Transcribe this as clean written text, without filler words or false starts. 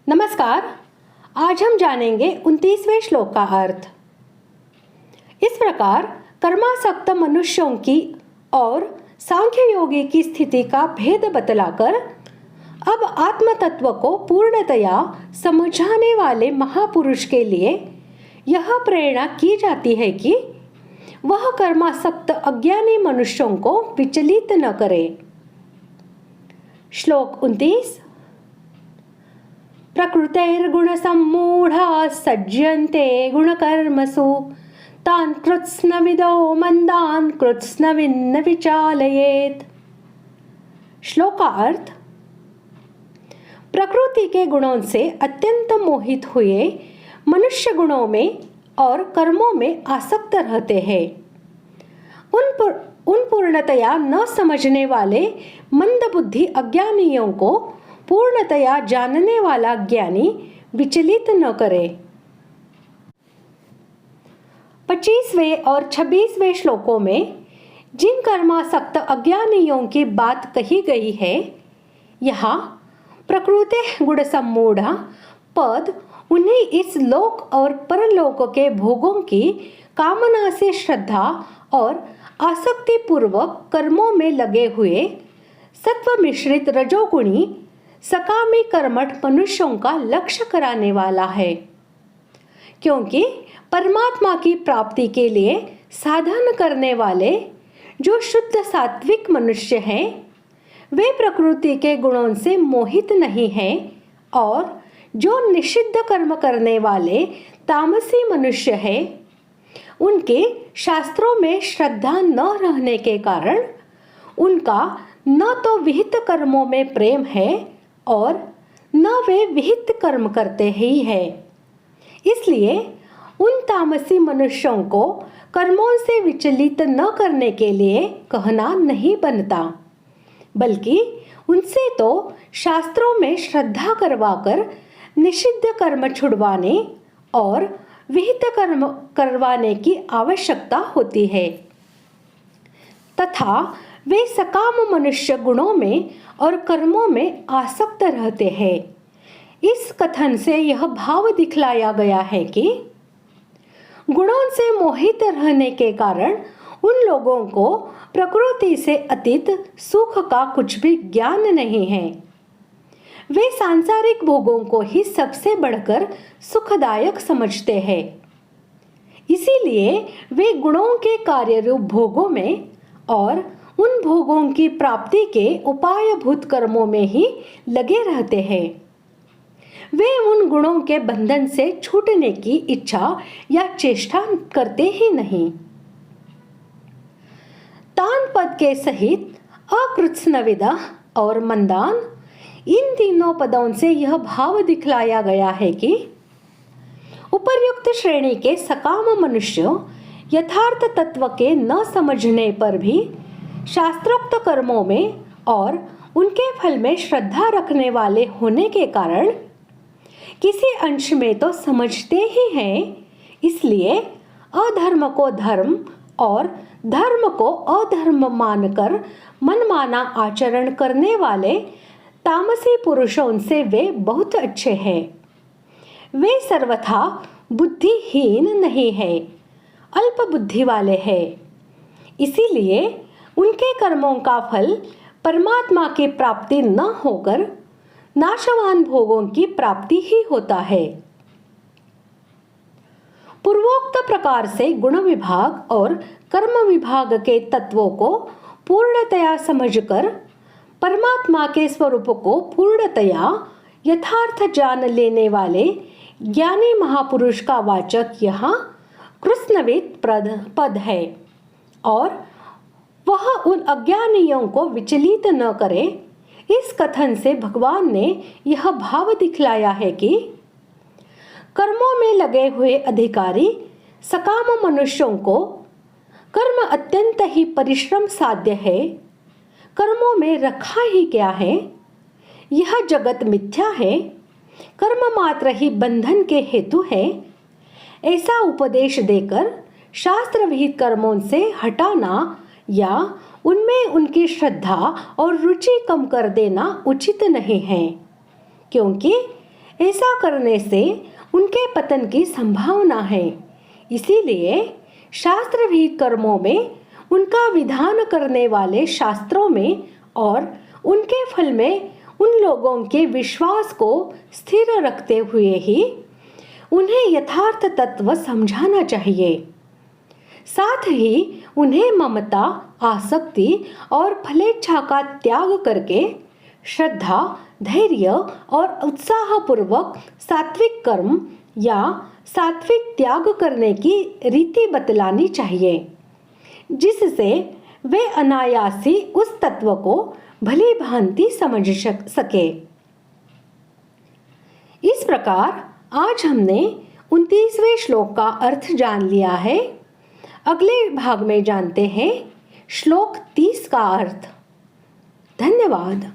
नमस्कार। आज हम जानेंगे 29वें श्लोक का अर्थ। इस प्रकार कर्मासक्त मनुष्यों की और सांख्य योगी की स्थिति का भेद बतलाकर अब आत्म तत्व को पूर्णतया समझाने वाले महापुरुष के लिए यह प्रेरणा की जाती है कि वह कर्मासक्त अज्ञानी मनुष्यों को विचलित न करे। श्लोक 29। प्रकृतेर्गुणसम्मूढाः सज्जन्ते गुणकर्मसु तान् कृत्स्नविदो मंदान् कृत्स्नविन्न विचालयेत्। श्लोक का अर्थ। प्रकृति के गुणों से अत्यंत मोहित हुए मनुष्य गुणों में और कर्मों में आसक्त रहते हैं। उन पूर्णतया न समझने वाले मंदबुद्धि अज्ञानियों को पूर्णतया जानने वाला ज्ञानी विचलित न करे। 25वें और 26वें श्लोकों में जिन कर्मासक्त अज्ञानियों की बात कही गई है, यहाँ प्रकृति गुण सम्मूढ़ पद उन्हें इस लोक और परलोक के भोगों की कामना से श्रद्धा और आसक्ति पूर्वक कर्मों में लगे हुए सत्व मिश्रित रजोगुणी सकामी कर्मठ मनुष्यों का लक्ष्य कराने वाला है, क्योंकि परमात्मा की प्राप्ति के लिए साधन करने वाले जो शुद्ध सात्विक मनुष्य हैं, वे प्रकृति के गुणों से मोहित नहीं हैं, और जो निषिद्ध कर्म करने वाले तामसी मनुष्य हैं, उनके शास्त्रों में श्रद्धा न रहने के कारण उनका न तो विहित कर्मों में प्रेम है और न वे विहित कर्म करते ही है। इसलिए उन तामसी मनुष्यों को कर्मों से विचलित न करने के लिए कहना नहीं बनता, बल्कि उनसे तो शास्त्रों में श्रद्धा करवाकर निषिद्ध कर्म छुड़वाने और विहित कर्म करवाने की आवश्यकता होती है, तथा वे सकाम मनुष्य गुणों में और कर्मों में आसक्त रहते हैं। इस कथन से यह भाव दिखलाया गया है कि गुणों से मोहित रहने के कारण उन लोगों को प्रकृति से अतीत सुख का कुछ भी ज्ञान नहीं है। वे सांसारिक भोगों को ही सबसे बढ़कर सुखदायक समझते हैं। इसीलिए वे गुणों के कार्य रूप भोगों में और उन भोगों की प्राप्ति के उपायभूत कर्मों में ही लगे रहते हैं। वे उन गुणों के बंधन से छूटने की इच्छा या चेष्टा करते ही नहीं। तान पद के सहित अकृत्स्नविदः और मंदान, इन तीनों पदों से यह भाव दिखलाया गया है कि उपर्युक्त श्रेणी के सकाम मनुष्य यथार्थ तत्व के न समझने पर भी शास्त्रोक्त कर्मों में और उनके फल में श्रद्धा रखने वाले होने के कारण किसी अंश में तो समझते ही हैं। इसलिए अधर्म को धर्म और धर्म को अधर्म मानकर मनमाना आचरण करने वाले तामसी पुरुषों से वे बहुत अच्छे हैं। वे सर्वथा बुद्धिहीन नहीं हैं, अल्प बुद्धि वाले हैं। इसीलिए उनके कर्मों का फल परमात्मा की प्राप्ति न होकर नाशवान भोगों की प्राप्ति ही होता है। पूर्वोक्त प्रकार से गुण विभाग और कर्म विभाग के तत्वों को पूर्णतया समझकर परमात्मा के स्वरूप को पूर्णतया यथार्थ जान लेने वाले ज्ञानी महापुरुष का वाचक यहाँ कृत्स्नविद पद है, और वह उन अज्ञानियों को विचलित न करे। इस कथन से भगवान ने यह भाव दिखलाया है कि कर्मों में लगे हुए अधिकारी सकाम मनुष्यों को कर्म अत्यंत ही परिश्रम साध्य है, कर्मों में रखा ही क्या है, यह जगत मिथ्या है, कर्म मात्र ही बंधन के हेतु है, ऐसा उपदेश देकर शास्त्र विहित कर्मों से हटाना या उनमें उनकी श्रद्धा और रुचि कम कर देना उचित नहीं है, क्योंकि ऐसा करने से उनके पतन की संभावना है। इसीलिए शास्त्रविहित कर्मों में, उनका विधान करने वाले शास्त्रों में और उनके फल में उन लोगों के विश्वास को स्थिर रखते हुए ही उन्हें यथार्थ तत्व समझाना चाहिए। साथ ही उन्हें ममता, आसक्ति और फलेच्छा का त्याग करके श्रद्धा, धैर्य और उत्साहपूर्वक सात्विक कर्म या सात्विक त्याग करने की रीति बतलानी चाहिए, जिससे वे अनायासी उस तत्व को भली भांति समझ सके। इस प्रकार आज हमने 29वें श्लोक का अर्थ जान लिया है। अगले भाग में जानते हैं श्लोक 30 का अर्थ। धन्यवाद।